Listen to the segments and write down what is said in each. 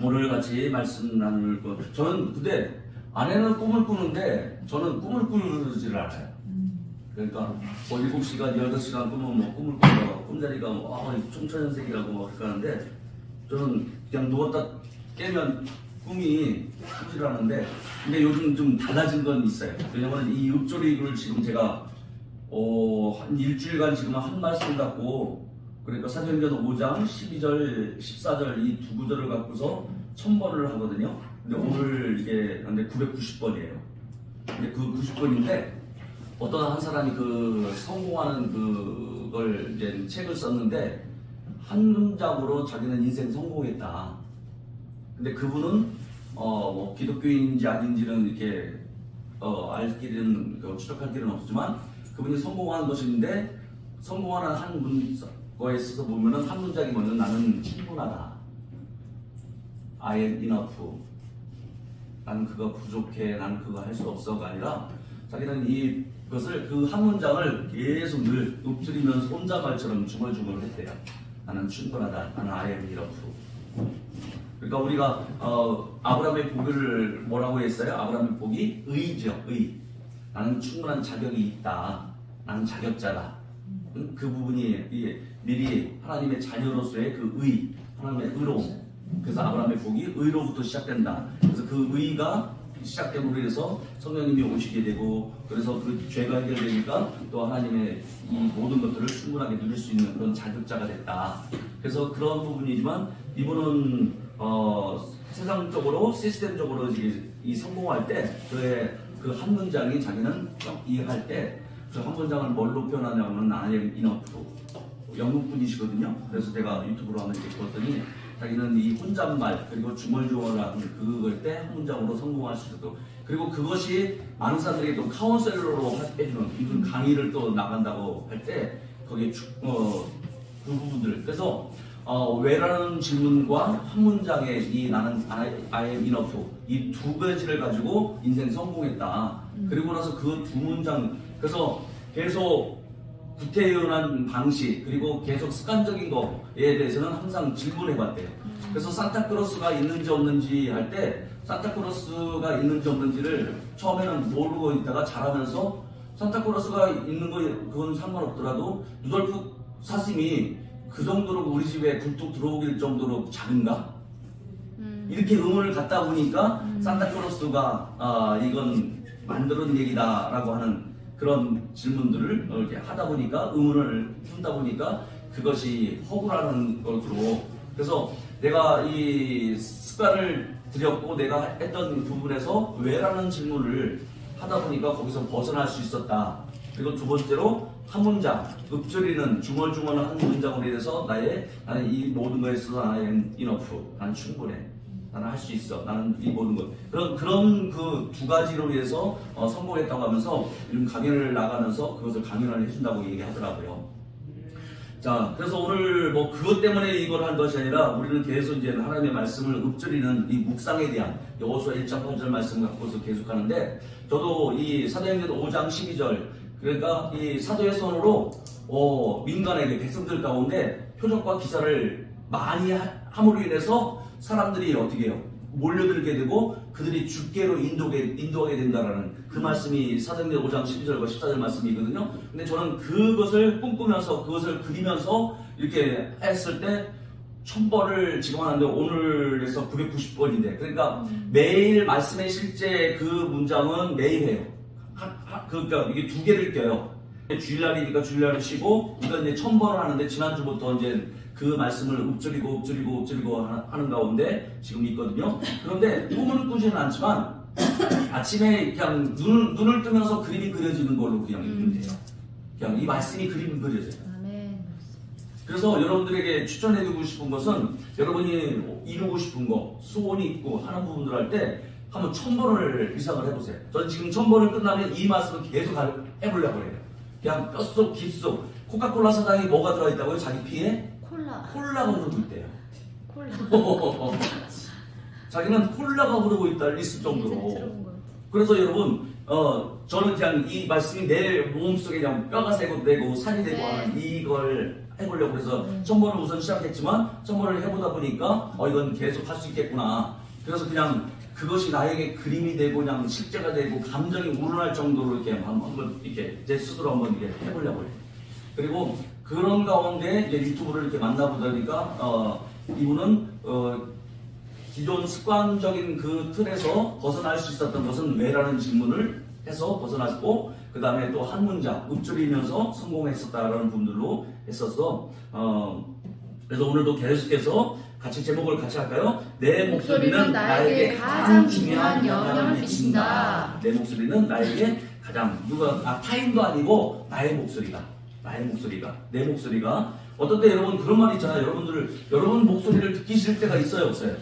오늘 같이 말씀 나눌 것. 저는 근데 아내는 꿈을 꾸는데 저는 꿈을 꾸지를 않아요. 그러니까 뭐 7시간, 8시간 꾸면 뭐 꿈을 꾸고 꿈자리가 뭐 총천연색이라고 뭐 그렇게 하는데 저는 그냥 누웠다 깨면 꿈이 꾸질 않은데 근데 요즘 좀 달라진 건 있어요. 왜냐면 이 읊조리를 지금 제가 한 일주일간 지금 한 말씀 갖고 그러니까 사도행전 5장 12절 14절 이 두 구절을 갖고서 1000번을 하거든요. 근데 오늘 이게 근데 990번이에요. 근데 그 90번인데 어떤 한 사람이 그 성공하는 그걸 이제 책을 썼는데 한 문장으로 자기는 인생 성공했다. 근데 그분은 뭐 기독교인인지 아닌지는 이렇게 알 길은 추적할 길은 없지만 그분이 성공한 것인데 성공하는 한 문거에 있어서 보면은 한 문장이 뭐냐면 나는 충분하다. I am enough. 나는 그거 부족해. 나는 그거 할 수 없어가 아니라 자기는 이것을 그 한 문장을 계속 늘 읊조리면서 혼자말처럼 중얼중얼 했대요. 나는 충분하다. 나는 I am enough. 그러니까 우리가 아브라함의 복을 뭐라고 했어요? 아브라함의 복이 의죠. 의. 나는 충분한 자격이 있다. 나는 자격자다. 그 부분이 미리 하나님의 자녀로서의 그 의, 하나님의 의로움. 그래서 아브라함의 복이 의로부터 시작된다. 그래서 그 의가 시작됨으로 해서 성령님이 오시게 되고 그래서 그 죄가 해결되니까 또 하나님의 이 모든 것들을 충분하게 누릴 수 있는 그런 자격자가 됐다. 그래서 그런 부분이지만 이분은 세상적으로 시스템적으로 이 성공할 때 그의 그 한 문장이 자기는 이해할 때 그 한 문장을 뭘로 표현하냐면 I am enough. 영국 분이시거든요. 그래서 제가 유튜브로 한번 이렇게 봤더니 자기는 이 혼잣말 그리고 중얼중얼하는 그걸 때 한 문장으로 성공할 수 있도록 그리고 그것이 많은 사람들에게 또 카운셀러로 해주는 이분 강의를 또 나간다고 할 때 거기에 그 부분들 그래서 왜라는 질문과 한 문장의 이 나는 I am enough 이 두 가지를 가지고 인생 성공했다. 그리고 나서 그 두 문장 그래서 계속 구태연한 방식 그리고 계속 습관적인 거에 대해서는 항상 질문해봤대요. 그래서 산타크로스가 있는지 없는지 할 때 산타크로스가 있는지 없는지를 처음에는 모르고 있다가 잘하면서 산타크로스가 있는 거 그건 상관없더라도 루돌프 사슴이 그 정도로 우리 집에 굴뚝 들어오길 정도로 작은가? 이렇게 의문을 갖다 보니까 산타크로스가 이건 만드는 얘기다라고 하는 그런 질문들을 이렇게 하다 보니까 의문을 품다 보니까 그것이 허구라는 것으로 그래서 내가 이 습관을 들였고 내가 했던 부분에서 왜라는 질문을 하다 보니까 거기서 벗어날 수 있었다. 그리고 두 번째로 한 문장, 읊조리는 중얼중얼한 한 문장으로 인해서 나는 이 모든 것에 있어서 나는 enough, 나는 충분해. 나는 할 수 있어. 나는 이 모든 것. 그런 그 두 가지로 인해서 성공했다고 하면서 이런 강연을 나가면서 그것을 강연을 해준다고 얘기하더라고요. 자, 그래서 오늘 뭐 그것 때문에 이걸 한 것이 아니라 우리는 계속 이제 하나님의 말씀을 읊조리는 이 묵상에 대한 여호수아 1장 8절 말씀 갖고서 계속 하는데 저도 이 사도행전 5장 12절 그러니까 이 사도의 손으로 민간에게 백성들 가운데 표적과 기사를 많이 함으로 인해서 사람들이 어떻게 해요? 몰려들게 되고 그들이 주께로 인도하게 된다라는 그 말씀이 사도행전 5장 12절과 14절 말씀이거든요. 근데 저는 그것을 꿈꾸면서 그것을 그리면서 이렇게 했을 때 1000번을 지금 하는데 오늘에서 990번인데 그러니까 매일 말씀의 실제 그 문장은 매일 해요. 그러니까 이게 두 개를 껴요. 주일날이니까 주일날을 쉬고 이건 이제 1000번을 하는데 지난주부터 이제 그 말씀을 읊조리고 하는 가운데 지금 있거든요. 그런데 꿈은 꾸지는 않지만 아침에 그냥 눈을 뜨면서 그림이 그려지는 걸로 그냥 읽으면 돼요. 그냥 이 말씀이 그림이 그려져요. 그래서 여러분들에게 추천해드리고 싶은 것은 여러분이 이루고 싶은 거, 소원이 있고 하는 부분들 할 때 한번 1000번을 이상을 해보세요. 저는 지금 1000번을 끝나면 이 말씀을 계속 해보려고 해요. 그냥 뼛속, 깊속. 코카콜라 사장이 뭐가 들어있다고요? 자기 피에? 콜라가 흐르고 있대요. 자기는 콜라가 흐르고 있을 정도로. 그래서 여러분, 저는 그냥 이 말씀이 내 몸속에 그냥 뼈가 새고 되고 살이 되고 하는 이걸 해보려고 그래서 첨보를 우선 시작했지만 첨보를 해보다 보니까 이건 계속 할 수 있겠구나. 그래서 그냥 그것이 나에게 그림이 되고 그냥 실제가 되고 감정이 우러날 정도로 이렇게 한번 이렇게 제 스스로 한번 이렇게 해보려고 해요. 그리고 그런 가운데 이제 유튜브를 이렇게 만나보다 보니까 이분은 기존 습관적인 그 틀에서 벗어날 수 있었던 것은 왜라는 질문을 해서 벗어났고, 그 다음에 또 한 문장 읊조리면서 성공했었다라는 분들로 했었어. 그래서 오늘도 계속해서 같이 제목을 같이 할까요? 내 목소리는 나에게 가장 중요한 영향을 미친다. 내 목소리는 나에게 가장 타인도 아니고 나의 목소리가 내 목소리가 어떤 때 여러분 그런 말 있잖아요. 여러분 목소리를 듣기 싫을 때가 있어요, 없어요?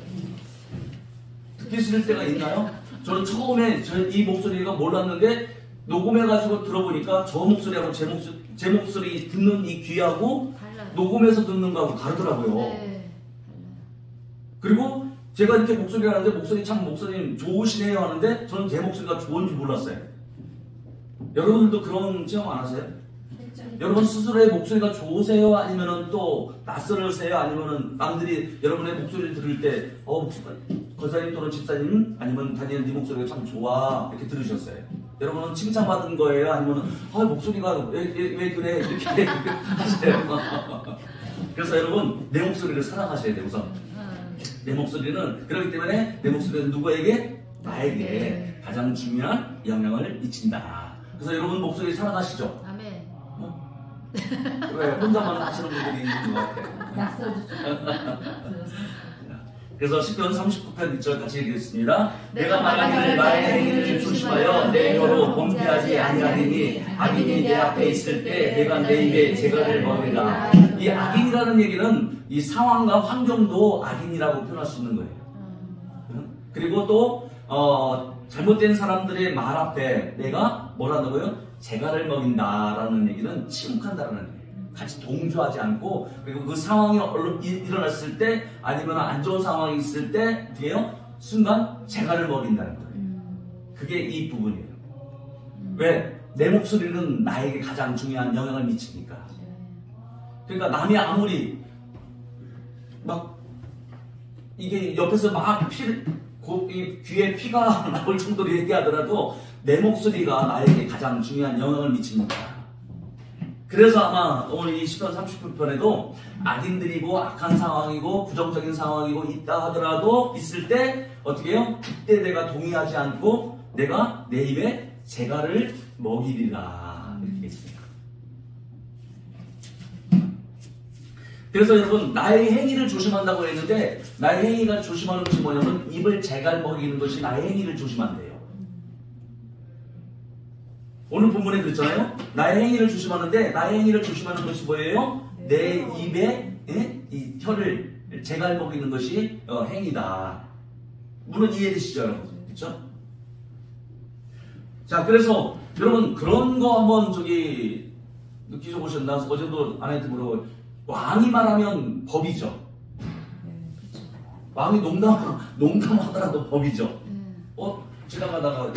듣기 싫을 때가 있나요? 저는 처음에 이 목소리가 몰랐는데 녹음해가지고 들어보니까 저 목소리하고 제 목소리 듣는 이 귀하고 달라요. 녹음해서 듣는 거하고 다르더라고요. 네. 그리고 제가 이렇게 목소리를 하는데 목소리 좋으시네요 하는데 저는 제 목소리가 좋은지 몰랐어요. 여러분들도 그런 체험 안 하세요? 여러분 스스로의 목소리가 좋으세요? 아니면은 또 낯설으세요? 아니면은 남들이 여러분의 목소리를 들을 때 권사님 또는 집사님 아니면 다니엘 네 목소리가 참 좋아 이렇게 들으셨어요? 여러분은 칭찬받은 거예요? 아니면은 목소리가 왜 그래? 이렇게 하세요? 그래서 여러분 내 목소리를 사랑하셔야 돼요. 우선 내 목소리는 그렇기 때문에 내 목소리는 누구에게? 나에게 가장 중요한 영향을 미친다. 그래서 여러분 목소리 사랑하시죠? 아멘. 왜 혼자만 하시는 분들이 있는 것 같아요. 그래서 시편 39편 1절 같이 읽겠습니다. 내가 말하기를 나의 행위를 조심하여 내 혀로 범죄하지 아니하리니 악인이 내 앞에 있을 때 내가 내 입에 재갈을 먹으리라. 이 악인이라는 얘기는 이 상황과 환경도 악인이라고 표현할 수 있는 거예요. 그리고 또 잘못된 사람들의 말 앞에 내가 뭐라고요? 재갈을 먹인다라는 얘기는 침묵한다라는 얘기예요. 같이 동조하지 않고, 그리고 그 상황이 일어났을 때 아니면 안 좋은 상황이 있을 때 어떻게 해요? 순간 재갈을 먹인다는 거예요. 그게 이 부분이에요. 왜? 내 목소리는 나에게 가장 중요한 영향을 미치니까. 그러니까 남이 아무리 막 이게 옆에서 막 귀에 피가 나올 정도로 얘기하더라도 내 목소리가 나에게 가장 중요한 영향을 미칩니다. 그래서 아마 오늘 이 시편 39편에도 악인들이고 악한 상황이고 부정적인 상황이고 있다 하더라도 있을 때 어떻게 해요? 그때 내가 동의하지 않고 내가 내 입에 재갈을 먹이리라 이렇게 했습니다. 그래서 여러분 나의 행위를 조심한다고 했는데 나의 행위가 조심하는 것이 뭐냐면 입을 재갈 먹이는 것이 나의 행위를 조심한대요. 오늘 본문에 그랬잖아요. 나의 행위를 조심하는데 나의 행위를 조심하는 것이 뭐예요? 내 입에 이 혀를 재갈 먹이는 것이 행위다. 물론 이해되시죠, 여러분? 그렇죠? 자, 그래서 여러분 그런 거 한번 느끼셔보셨나? 어제도 아내한테 물어보고 왕이 말하면 법이죠. 왕이 농담하더라도 법이죠. 지나가다가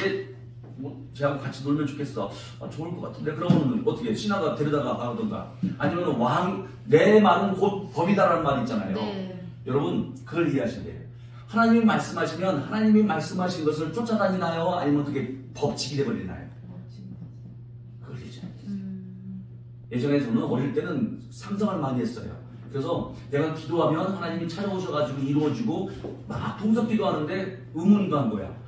쟤하고 같이 놀면 좋겠어. 좋을 것 같은데. 그러면 어떻게 신하가 데려다가 가던가. 아니면 내 말은 곧 법이다라는 말이 있잖아요. 네. 여러분 그걸 이해하시면 돼요. 하나님이 말씀하시면 하나님이 말씀하신 것을 쫓아다니나요? 아니면 어떻게 법칙이 돼버리나요? 그걸 이해하셔야 돼요. 예전에 저는 어릴 때는 상상을 많이 했어요. 그래서 내가 기도하면 하나님이 찾아오셔가지고 이루어지고 막 통성기도 하는데 의문한 거야.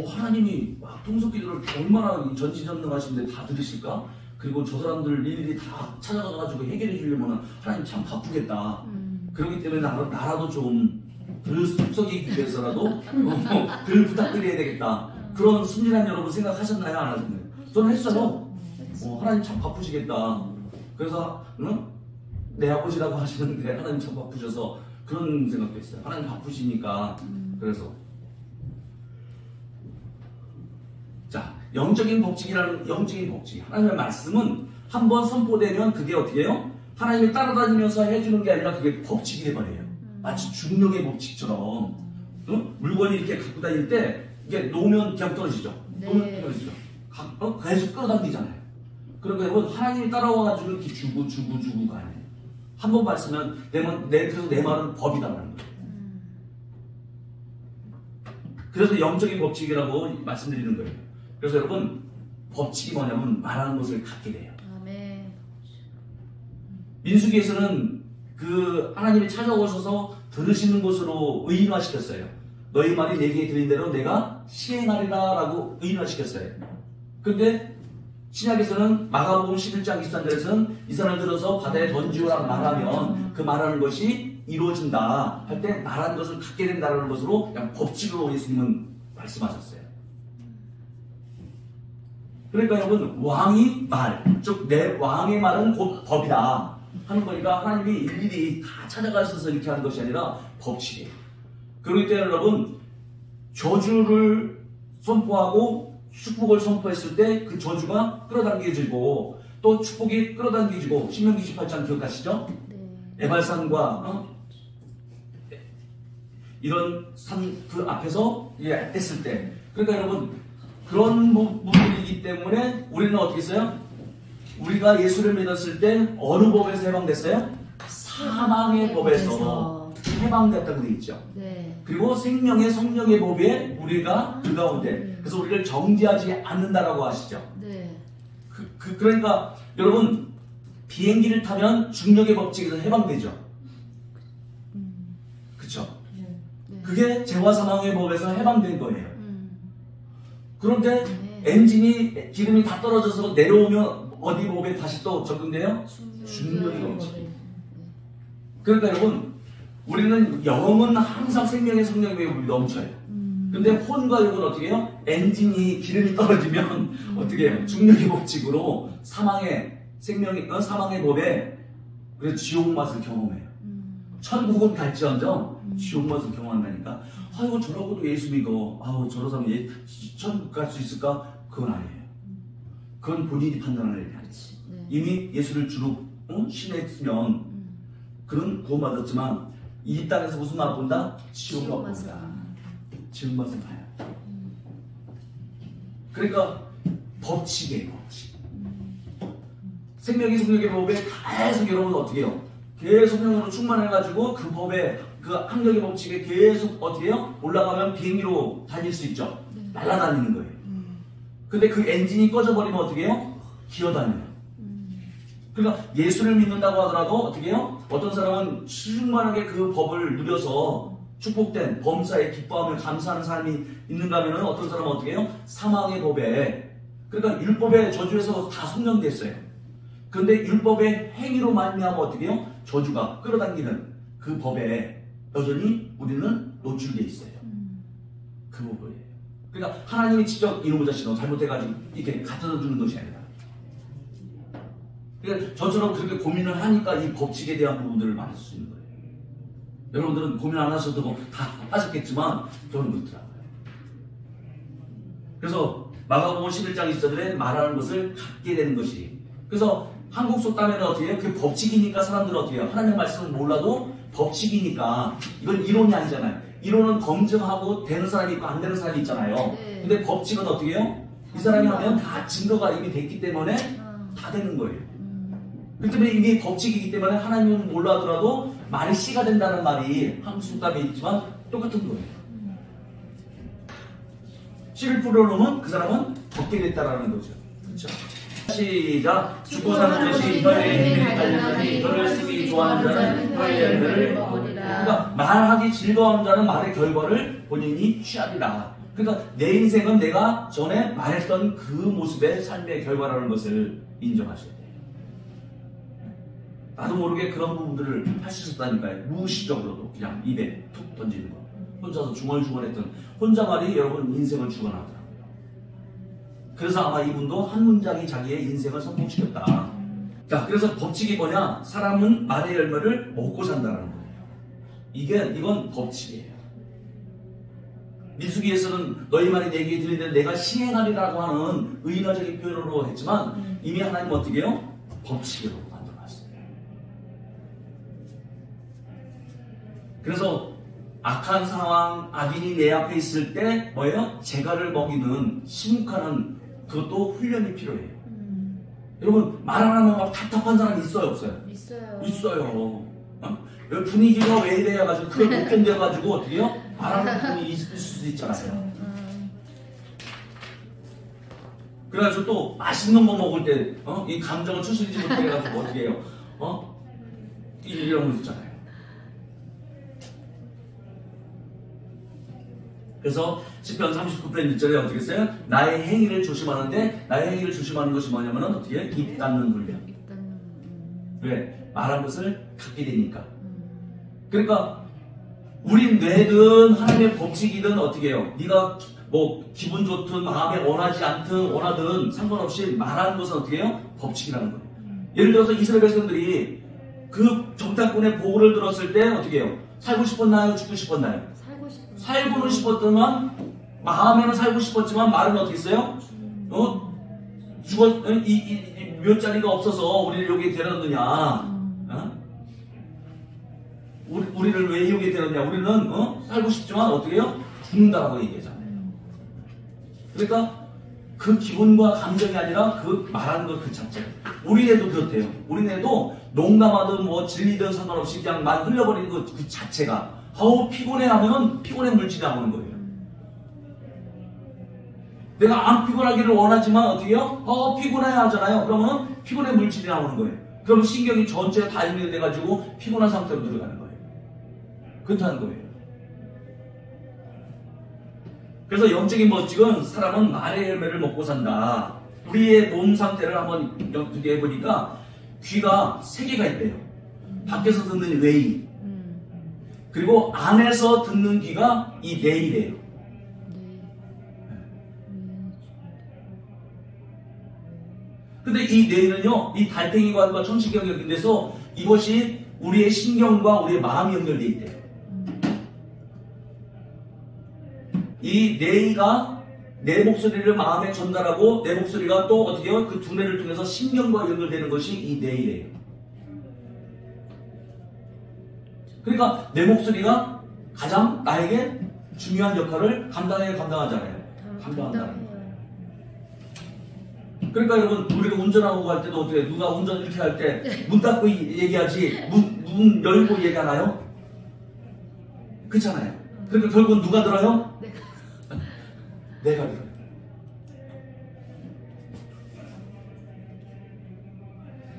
하나님이 막 통성기도를 얼마나 전지전능하신데 다 들으실까? 그리고 저 사람들 일일이 다 찾아가가지고 해결해 주려면 하나님 참 바쁘겠다. 그렇기 때문에 나라도 좀 덜 속썩이기 위해서라도 덜 부탁드려야 되겠다. 그런 순진한 여러분 생각하셨나요? 안 하셨나요? 저는 했어요. 하나님 참 바쁘시겠다. 그래서 내 아버지라고 하시는데 하나님 참 바쁘셔서 그런 생각도 했어요. 하나님 바쁘시니까. 그래서 자, 영적인 법칙 하나님의 말씀은 한번 선포되면 그게 어떻게 해요? 하나님이 따라다니면서 해주는 게 아니라 그게 법칙이 돼버려요. 마치 중력의 법칙처럼 물건이 이렇게 갖고 다닐 때 이게 놓으면 그냥 떨어지죠. 놓으면 떨어지죠. 계속 끌어당기잖아요. 그러니까 여러분 하나님이 따라와가지고 이렇게 주고 가요. 한 번만 쓰면 그래서 내 말은 법이다라는 거예요. 그래서 영적인 법칙이라고 말씀드리는 거예요. 그래서 여러분 법칙이 뭐냐면 말하는 것을 갖게 돼요. 아멘. 민수기에서는 그 하나님이 찾아오셔서 들으시는 것으로 의인화시켰어요. 너희 말이 내게 들린 대로 내가 시행하리라 라고 의인화시켰어요. 근데 신약에서는 마가복음 11장 23절에서는 이 사람을 들어서 바다에 던지오라 말하면 그 말하는 것이 이루어진다 할 때 말하는 것을 갖게 된다는 것으로 그냥 법칙으로 예수님은 말씀하셨어요. 그러니까 여러분 왕이 말, 즉 내 왕의 말은 곧 법이다 하는 거니까 하나님이 일일이 다 찾아가셔서 이렇게 하는 것이 아니라 법칙이에요. 그렇기 때문에 여러분 저주를 선포하고 축복을 선포했을 때 그 저주가 끌어당겨지고 또 축복이 끌어당겨지고 신명기 28장 기억하시죠? 네. 에발산과 이런 산 그 앞에서 했을 때 그러니까 여러분 그런 부분이기 때문에 우리는 어떻게 했어요? 우리가 예수를 믿었을 때 어느 법에서 해방됐어요? 사망의 법에서 해방됐다고 되어 있죠. 네. 그리고 생명의 성령의 법에 우리가 그 가운데 그래서 우리를 정죄하지 않는다라고 하시죠. 네. 그러니까 여러분 비행기를 타면 중력의 법칙에서 해방되죠. 그렇죠? 네. 그게 죄와 사망의 법에서 해방된 거예요. 그런데 엔진이 기름이 다 떨어져서 내려오면 어디 법에 다시 또 적용돼요? 중력의 법칙. 그러니까 여러분 우리는 영은 항상 생명의 성령의 법이 넘쳐요. 근데 혼과 육은 어떻게 해요? 엔진이 기름이 떨어지면 어떻게 해요? 중력의 법칙으로 사망의 법에 그래서 지옥 맛을 경험해요. 천국은 갈지언정 지옥 맛을 경험한다니까. 아이고 저러고도 예수 믿어. 아우 저러서는 천국 갈 수 있을까? 그건 아니에요. 그건 본인이 판단하는 일이 아니에요. 네. 이미 예수를 주로 신뢰했으면 그는 구원받았지만 이 땅에서 무슨 맛 본다? 지옥 맛 본다. 지옥 맛을 봐요. 그러니까 법칙이에요. 법칙. 생명의 성령의 법에 계속 여러분 어떻게 해요? 계속 성령으로 충만해가지고 그 법에 그 학력의 법칙에 계속 어떻게 해요? 올라가면 비행기로 다닐 수 있죠. 날아다니는 거예요. 근데 그 엔진이 꺼져버리면 어떻게 해요? 기어다녀요. 그러니까 예수를 믿는다고 하더라도 어떻게 해요? 어떤 사람은 충만하게 그 법을 누려서 축복된 범사에 기뻐하며 감사하는 사람이 있는가 하면 어떤 사람은 어떻게 해요? 사망의 법에 그러니까 율법의 저주에서 다 속량됐어요. 그런데 율법의 행위로 말미암아 어떻게 해요? 저주가 끌어당기는 그 법에 여전히 우리는 노출되어 있어요. 그 부분이에요. 그러니까 하나님이 직접 이놈의 자식은 잘못해가지고 이렇게 갖다 주는 것이 아니라 그러니까 저처럼 그렇게 고민을 하니까 이 법칙에 대한 부분들을 말할 수 있는 거예요. 여러분들은 고민 안 하셔도 다 하셨겠지만 저는 그렇더라고요. 그래서 마가복음 11장 24절에 말하는 것을 갖게 되는 것이 그래서 한국 속담에는 어떻게 해요? 그 법칙이니까 사람들은 어떻게 해요? 하나님의 말씀을 몰라도 법칙이니까 이건 이론이 아니잖아요. 이론은 검증하고 되는 사람이 있고 안 되는 사람이 있잖아요. 네. 근데 법칙은 어떻게 해요? 이 사람이 하면 다 증거가 이미 됐기 때문에 다 되는 거예요. 그렇기 때문에 이게 법칙이기 때문에 하나님은 몰라더라도 말이 씨가 된다는 말이 한국 속담에 있지만 똑같은 거예요. 11%는 그 사람은 벗게 됐다라는 거죠. 그렇죠? 시작. 죽고 사는 것이 너의 힘에 달렸나니 너를 쓰기 좋아하는 자는 너의 열매를 먹으리라. 그러니까 말하기 즐거운 자는 말의 결과를 본인이 취하리라. 그러니까 내 인생은 내가 전에 말했던 그 모습의 삶의 결과라는 것을 인정하셔야 돼요. 나도 모르게 그런 부분들을 할 수 있었다니까요. 무의식적으로도 그냥 입에 툭 던지는 거. 혼자서 중얼중얼했던 혼자 말이 여러분 인생을 주관하더라고요. 그래서 아마 이분도 한 문장이 자기의 인생을 성공시켰다. 자, 그래서 법칙이 뭐냐? 사람은 말의 열매를 먹고 산다는 거예요. 이건 법칙이에요. 민수기에서는 너희 말이 내게 들리는데 내가 시행하리라고 하는 의인화적인 표현으로 했지만 이미 하나님 어떻게 해요? 법칙으로 만들어놨어요. 그래서 악한 상황, 악인이 내 앞에 있을 때 뭐예요? 재갈을 먹이는 심욱하는 그것도 훈련이 필요해요. 여러분 말 안 하면 막 답답한 사람 있어요 없어요? 있어요. 있어요. 어? 여기 분위기가 왜 이래 가지고 그걸 못 견뎌 가지고 어떻게 해요? 말하는 분이 있을 수도 있잖아요. 그래가지고 또 맛있는 거 먹을 때 이 감정을 추스리지 못해 가지고 어떻게 해요? 이런 거 있잖아요. 그래서 시편 39편 1절에 어떻게 써요? 나의 행위를 조심하는데 나의 행위를 조심하는 것이 뭐냐면 어떻게 해요? 입 닫는 훈련. 왜? 말한 것을 갖게 되니까. 그러니까 우리 뇌든 하나님의 법칙이든 어떻게 해요? 네가 뭐 기분 좋든 마음에 원하지 않든 원하든 상관없이 말하는 것은 어떻게 해요? 법칙이라는 거예요. 예를 들어서 이스라엘 백성들이 그 정탐꾼의 보고를 들었을 때 어떻게 해요? 살고 싶었나요? 죽고 싶었나요? 살고는 싶었더만 마음에는 살고 싶었지만 말은 어떻게 했어요? 몇 자리가 없어서 우리를 여기에 데려왔느냐? 우리를 왜 여기에 데려왔냐? 우리는 살고 싶지만 어떻게 해요? 죽는다라고 얘기하잖아요. 그러니까 그 기분과 감정이 아니라 그 말하는 것 그 자체. 우리네도 그렇대요. 우리네도 농담하든 뭐 진리든 상관없이 그냥 말 흘려버리는 그 자체가 피곤해하면 피곤의 물질이 나오는 거예요. 내가 안 피곤하기를 원하지만 어떻게 해요? 피곤해 하잖아요. 그러면 피곤의 물질이 나오는 거예요. 그러면 신경이 전체가 다 인내돼가지고 피곤한 상태로 들어가는 거예요. 그렇다는 거예요. 그래서 영적인 법칙은 사람은 말의 열매를 먹고 산다. 우리의 몸 상태를 한번 어떻게 해보니까 귀가 3개가 있대요. 밖에서 듣는 웨이, 그리고 안에서 듣는 귀가 이 뇌이래요. 근데 이 뇌는요, 이 달팽이관과 천식경이 연결돼서 이것이 우리의 신경과 우리의 마음이 연결돼 있대요. 이 뇌가 내 목소리를 마음에 전달하고 내 목소리가 또 어떻게 해요? 그 두뇌를 통해서 신경과 연결되는 것이 이 뇌이래요. 그러니까 내 목소리가 가장 나에게 중요한 역할을 감당하잖아요. 감당한다는 거예요. 그러니까 여러분 우리가 운전하고 갈 때도 어떻게 누가 운전 이렇게 할 때 문 닫고 얘기하지 문 열고 얘기하나요? 그렇잖아요. 그러니까 결국은 누가 들어요? 내가 들어요.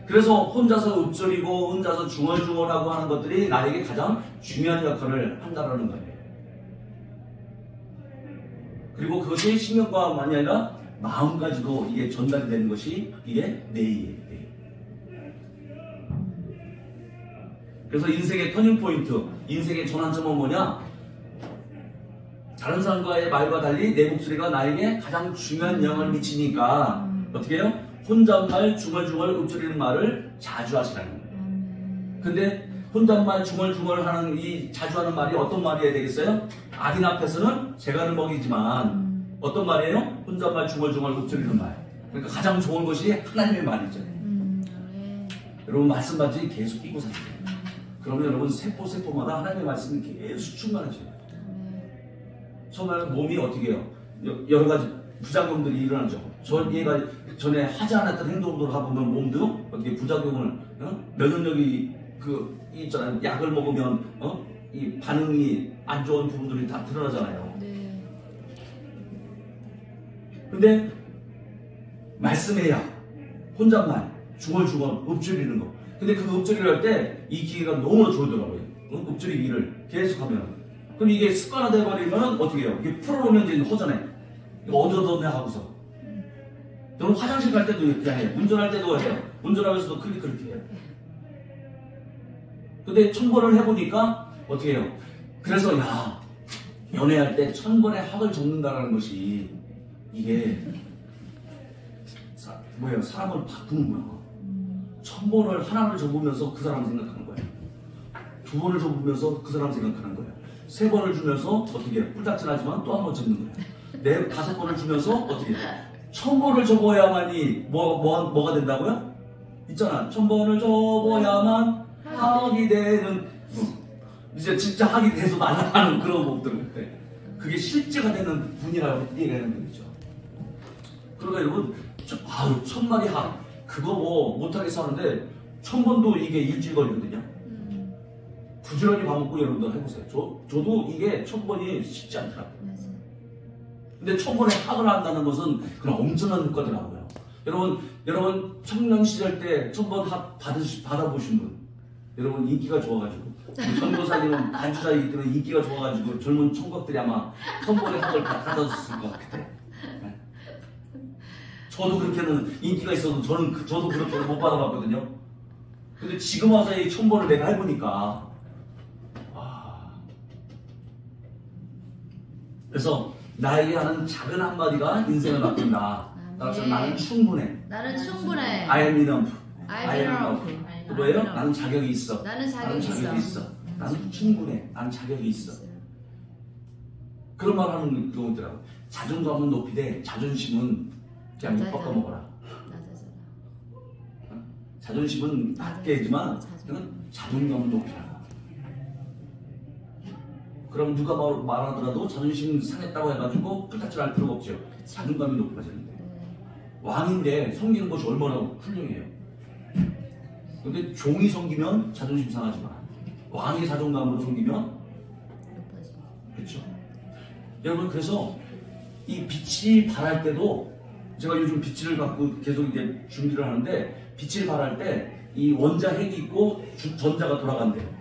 그래서 혼자서 읊조리고 혼자서 중얼중얼하고 하는 것들이 나에게 가장 중요한 역할을 한다는 거예요. 그리고 그것이 신경과만이 아니라 마음까지도 이게 전달이 되는 것이 이게 뇌이에요. 그래서 인생의 터닝포인트, 인생의 전환점은 뭐냐? 다른 사람과의 말과 달리 내 목소리가 나에게 가장 중요한 영향을 미치니까 어떻게 해요? 혼잣말 중얼중얼 읊조리는 말을 자주 하시라는 거예요. 근데 혼잣말 중얼중얼 하는 이 자주 하는 말이 어떤 말이어야 되겠어요? 악인 앞에서는 재간을 먹이지만 어떤 말이에요? 혼잣말 중얼중얼 읊조리는 말. 그러니까 가장 좋은 것이 하나님의 말이죠. 여러분 말씀 받지 계속 끼고 사세요. 그러면 여러분 세포마다 하나님의 말씀이 계속 충만해져요. 처음에는 몸이 어떻게 해요? 여러 가지 부작용들이 일어나죠. 얘가 전에 하지 않았던 행동들을 해보면 몸도 어떻게 부작용을 면역력이 있잖아요. 약을 먹으면 이 반응이 안 좋은 부분들이 다 드러나잖아요. 네. 근데 말씀의 약, 혼잣말, 중얼중얼 읊조리는 거. 근데 그 읊조리를 할 때 이 기계가 너무나 좋더라고요. 읊조리기를 계속하면. 그럼 이게 습관화돼 버리면 어떻게 해요? 이게 풀어놓으면 이제 허전해. 이거 어디로든 하고서. 저는 화장실 갈 때도 이렇게 해요. 운전할 때도 해요. 운전하면서도 그렇게 해요. 근데 1000번을 해보니까 어떻게 해요? 그래서 연애할 때 1000번의 학을 적는다는 것이 이게 사람을 바꾸는 거야. 1000번을 하나를 적으면서 그 사람 생각하는 거예요. 2번을 적으면서 그 사람 생각하는 거예요. 3번을 주면서 어떻게 해요? 뿔딱지나지만 또 한 번 적는 거예요. 5번을 주면서 어떻게 해요? 1000번을 적어야만이 뭐가 된다고요? 있잖아. 1000번을 적어야만 학이 되는 이제 진짜 학이 돼서 날아가는 그런 법들. 그게 실제가 되는 분이라고 얘기하는 거죠. 그러니까 여러분 1000마리 학 그거 뭐 못하겠어 하는데 1000번도 이게 일주일 걸리거든요. 부지런히 밥 먹고 여러분들 해보세요. 저도 이게 1000번이 쉽지 않더라고요. 근데 1000번에 학을 한다는 것은 그런 엄청난 효과더라고요. 여러분 청년 시절 때 1000번 학 받아보신 분, 여러분 인기가 좋아가지고 전도사님은 반주자이기 때문에 인기가 좋아가지고 젊은 총각들이 아마 1000번의 학을 받아줬을 것 같아. 네. 저도 그렇게는 인기가 있어도 저도 그렇게 못 받아봤거든요. 근데 지금 와서 이 1000번을 내가 해보니까 그래서 나에게 하는 작은 한마디가 인생을 바꾼다. 따라서 나는 충분해. 나는 충분해. I am enough. I am enough. 또 뭐예요? 나는 자격이 있어. 나는 자격이 있어. 나는 충분해. 나는 자격이 있어. 그런 말 하는 경우 있더라고. 자존감은 높이되 자존심은 그냥 꺾어 먹어라. 자존심은 낮게 하지만 자존감은 높이라. 그럼 누가 말하더라도 자존심 상했다고 해가지고 풀타칠 할 필요가 없죠. 자존감이 높아지는데. 왕인데 섬기는 것이 얼마나 훌륭해요. 근데 종이 섬기면 자존심 상하지만 왕의 자존감으로 섬기면 그렇죠. 여러분 그래서 이 빛이 발할 때도 제가 요즘 빛을 갖고 계속 이제 준비를 하는데 빛을 발할 때 이 원자 핵이 있고 전자가 돌아간대요.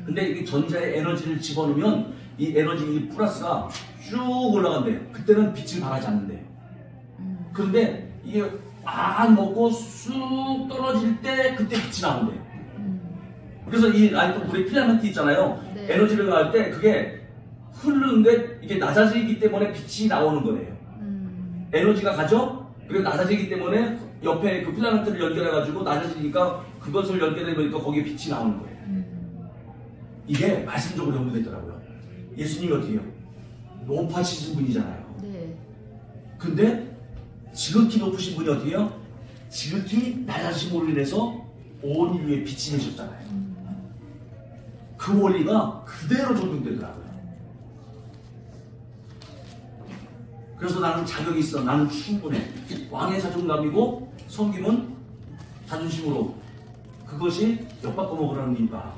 근데 이 전자의 에너지를 집어넣으면 이 에너지 이 플러스가 쭉 올라간대요. 그때는 빛을 발하지 않는데요. 그런데 이게 안 먹고 쑥 떨어질 때 그때 빛이 나온대요. 그래서 이 아이폰 우리 필라멘트 있잖아요. 네. 에너지를 가할 때 그게 흐르는데 이게 낮아지기 때문에 빛이 나오는 거예요. 에너지가 가죠? 그리고 낮아지기 때문에 옆에 그 필라멘트를 연결해가지고 낮아지니까 그것을 연결해보니까 거기에 빛이 나오는 거예요. 이게 말씀적으로 연구됐더라고요. 예수님이 어떻게 해요? 높아지신 분이잖아요. 네. 근데 지극히 높으신 분이 어떻게 해요? 지극히 낮아짐으로 인해서 온 인류에 빛이 되셨잖아요. 그 원리가 그대로 적용되더라고요. 그래서 나는 자격이 있어. 나는 충분해. 왕의 자존감이고 섬김은 자존심으로 그것이 엿바꿔 먹으라는 이유가.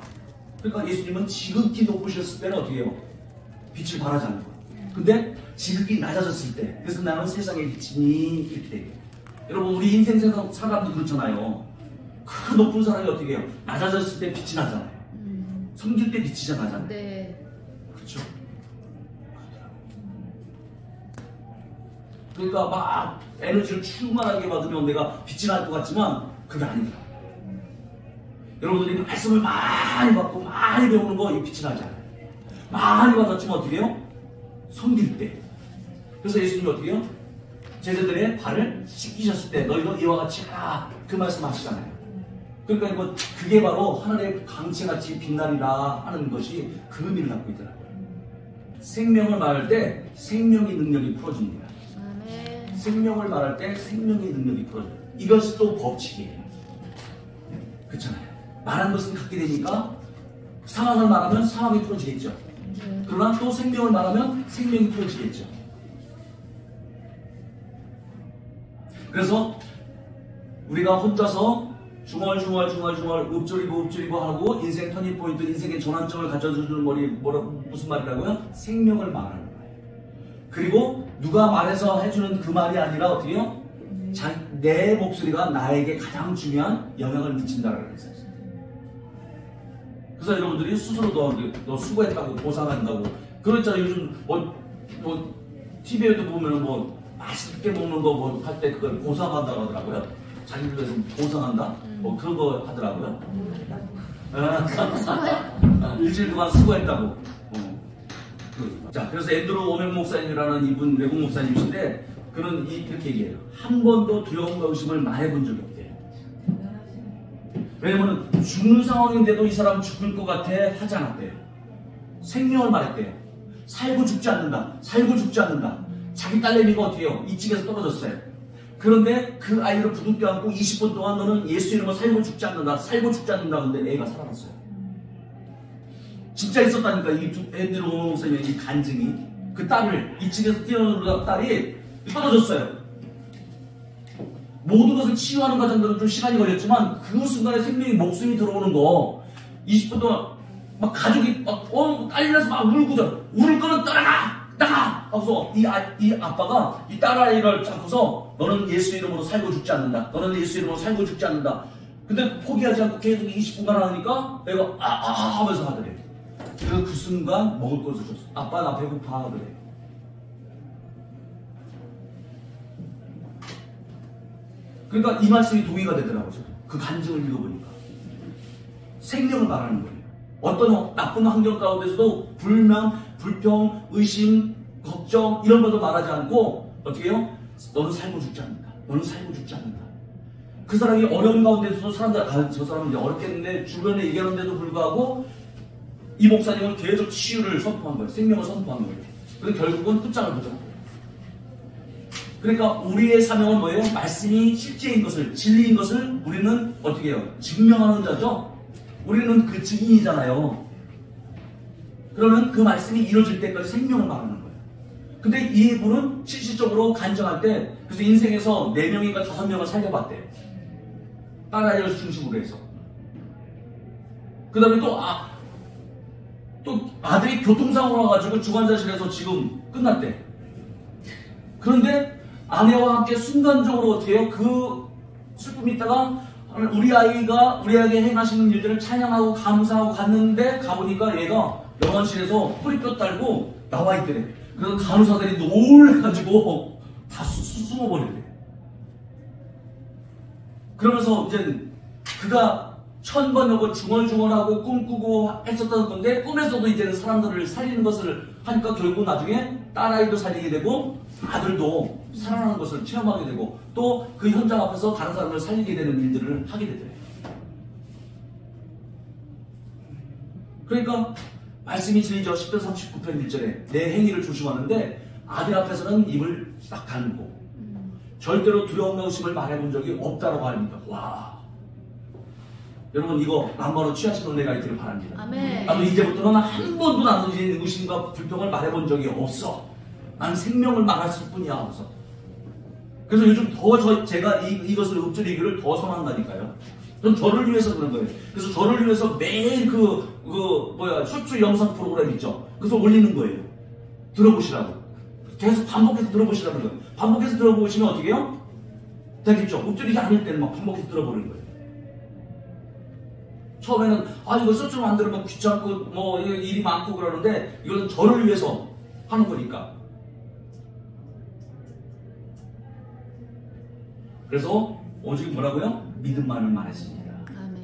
그러니까 예수님은 지극히 높으셨을 때는 어떻게 해요? 빛을 발하지 않는 거예요. 근데 지극히 낮아졌을 때 그래서 나는 세상의 빛이니 이렇게 돼요. 여러분 우리 인생 사람도 그렇잖아요. 그 높은 사람이 어떻게 해요? 낮아졌을 때 빛이 나잖아요. 섬길 때 빛이 나잖아요. 네. 그렇죠. 그러니까 막 에너지를 충만하게 받으면 내가 빛이 날 것 같지만 그게 아니다. 여러분들이 말씀을 많이 받고 많이 배우는 거 이 빛이 나지 않아요. 많이 받았지만 어떻게 해요? 섬길 때. 그래서 예수님이 어떻게 해요? 제자들의 발을 씻기셨을 때 너희도 이와 같이 하라 그 말씀 하시잖아요. 그러니까 뭐 그게 바로 하늘의 강체같이 빛나리라 하는 것이 그 의미를 갖고 있더라고요. 생명을 말할 때 생명의 능력이 풀어집니다. 생명을 말할 때 생명의 능력이 풀어져요. 이것이 또 법칙이에요. 그렇잖아요. 말한 것은 갖게 되니까 상황을 말하면 상황이 풀어지겠죠. 그러나 또 생명을 말하면 생명이 풀어지겠죠. 그래서 우리가 혼자서 중얼중얼 읊조리고 하고 인생 터닝포인트, 인생의 전환점을 가져주는 무슨 말이라고요? 생명을 말하는 거예요. 그리고 누가 말해서 해주는 그 말이 아니라 어떻게 해요? 내 목소리가 나에게 가장 중요한 영향을 미친다라고 했어요. 그래서 여러분들이 스스로 너 수고했다고 보상한다고 그렇잖아요. 요즘 TV에도 보면은 맛있게 먹는 거 할 때 그걸 보상한다고 하더라고요. 자기를 위해서 보상한다? 그런 거 하더라고요. 일주일 동안 수고했다고. 자, 그래서 앤드루 오멘 목사님이라는 이분 외국 목사님이신데 그는 이렇게 얘기해요. 한 번도 두려움과 의심을 말해본 적이 없대요. 왜냐면 죽는 상황인데도 이 사람은 죽을 것 같아 하지 않았대요. 생명을 말했대요. 살고 죽지 않는다. 자기 딸내미가 어떻게 해요? 2층에서 떨어졌어요. 그런데 그 아이를 부둥켜 안고 20분 동안 너는 예수 이름으로 살고 죽지 않는다. 근데 애가 살아났어요. 진짜 있었다니까. 이 앤드루 오멘 목사님의 이 간증이. 그 딸을 2층에서 뛰어오르던 딸이 떨어졌어요. 모든 것을 치유하는 과정들은 좀 시간이 걸렸지만 그 순간에 생명이 목숨이 들어오는 거 20분 동안 막 가족이 막 깔려서 막 울고자 울 거는 떠나가 나가 하고서 이 아빠가 이 딸아이를 잡고서 너는 예수 이름으로 살고 죽지 않는다. 너는 예수 이름으로 살고 죽지 않는다. 근데 포기하지 않고 계속 20분간 하니까 애가 하면서 하더래. 그 순간 먹을 것을 줬어. 아빠 나 배고파 하더래. 그러니까 이 말씀이 동의가 되더라고요. 그 간증을 읽어보니까 생명을 말하는 거예요. 어떤 나쁜 환경 가운데서도 불명, 불평, 의심, 걱정 이런 것도 말하지 않고 어떻게 해요? 너는 살고 죽지 않는다. 너는 살고 죽지 않는다. 그 사람이 어려운 가운데서도 사람들 저 사람은 이제 어렵겠는데 주변에 얘기하는데도 불구하고 이 목사님은 계속 치유를 선포한 거예요. 생명을 선포한 거예요. 그래서 결국은 끝장을 보죠. 그러니까 우리의 사명은 뭐예요? 말씀이 실제인 것을, 진리인 것을 우리는 어떻게 해요? 증명하는 자죠? 우리는 그 증인이잖아요. 그러면 그 말씀이 이루어질 때까지 생명을 말하는 거예요. 근데 이분은 실질적으로 간증할 때, 그래서 인생에서 4명인가 5명을 살려봤대요. 딸아이를 중심으로 해서. 그 다음에 또 아들이 교통사고를 와가지고 주관자실에서 지금 끝났대. 그런데 아내와 함께 순간적으로 어떻게 해요? 그 슬픔이 있다가 우리 아이에게 행하시는 일들을 찬양하고 감사하고 갔는데 가보니까 얘가 영안실에서 허리뼈 딸고 나와 있더래. 그래서 간호사들이 놀래가지고 다 숨어버리래. 그러면서 이제 그가 천번여고 중얼중얼하고 꿈꾸고 했었던 건데 꿈에서도 이제는 사람들을 살리는 것을 하니까 결국 나중에 딸아이도 살리게 되고 아들도 살아나는 것을 체험하게 되고 또 그 현장 앞에서 다른 사람을 살리게 되는 일들을 하게 되더래요. 그러니까 말씀이 진리죠. 10편 39편 1절에 내 행위를 조심하는데 아들 앞에서는 입을 딱 다물고 절대로 두려움과 의심을 말해본 적이 없다고 합니다. 와, 여러분 이거 남바로 취하시는 은혜가 있기를 바랍니다. 아멘. 나도 이제부터는 한 번도 나도 이제 의심과 불평을 말해본 적이 없어. 난 생명을 말할 뿐이야 하면서. 그래서 요즘 더 제가 이것을 읊조리기를 더 선한다니까요. 전 저를 위해서 그런 거예요. 그래서 저를 위해서 매일 쇼츠 영상 프로그램 있죠. 그래서 올리는 거예요. 들어보시라고. 계속 반복해서 들어보시라는 거예요. 반복해서 들어보시면 어떻게 해요? 되겠죠. 읊조리지 않을 때는 막 반복해서 들어보는 거예요. 처음에는 이거 쇼츠로 만들면 귀찮고 일이 많고 그러는데 이거는 저를 위해서 하는 거니까. 그래서 오직 뭐라고요? 믿음만을 말했습니다. 아멘.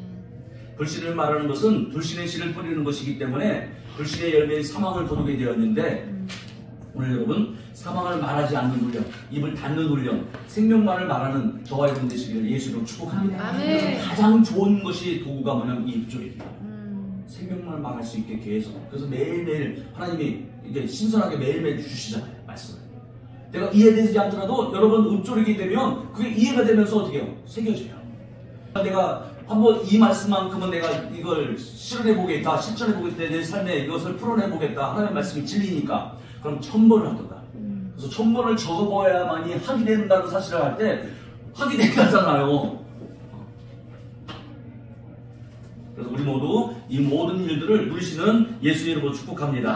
불신을 말하는 것은 불신의 씨를 뿌리는 것이기 때문에 불신의 열매인 사망을 거두게 되었는데 오늘 여러분 사망을 말하지 않는 훈련, 입을 닫는 훈련, 생명만을 말하는 저와 여러분 되시기를 예수로 축복합니다. 아멘. 그래서 가장 좋은 것이 도구가 뭐냐면 이 입술입니다. 생명만을 말할 수 있게 계속. 그래서 매일매일 하나님이 이제 신선하게 매일매일 주시잖아요. 말씀을. 내가 이해되지 않더라도 여러분 읊조리게 되면 그게 이해가 되면서 어떻게 해요? 새겨져요. 내가 한번 이 말씀만큼은 내가 이걸 실현해보겠다, 실천해보겠다, 내 삶에 이것을 풀어내보겠다. 하나님의 말씀이 진리니까. 그럼 1000번을 하던가. 그래서 1000번을 적어봐야만이 하게 된다는 사실을 할 때 하게 된다잖아요. 그래서 우리 모두 이 모든 일들을 누리시는 예수 이름으로 축복합니다.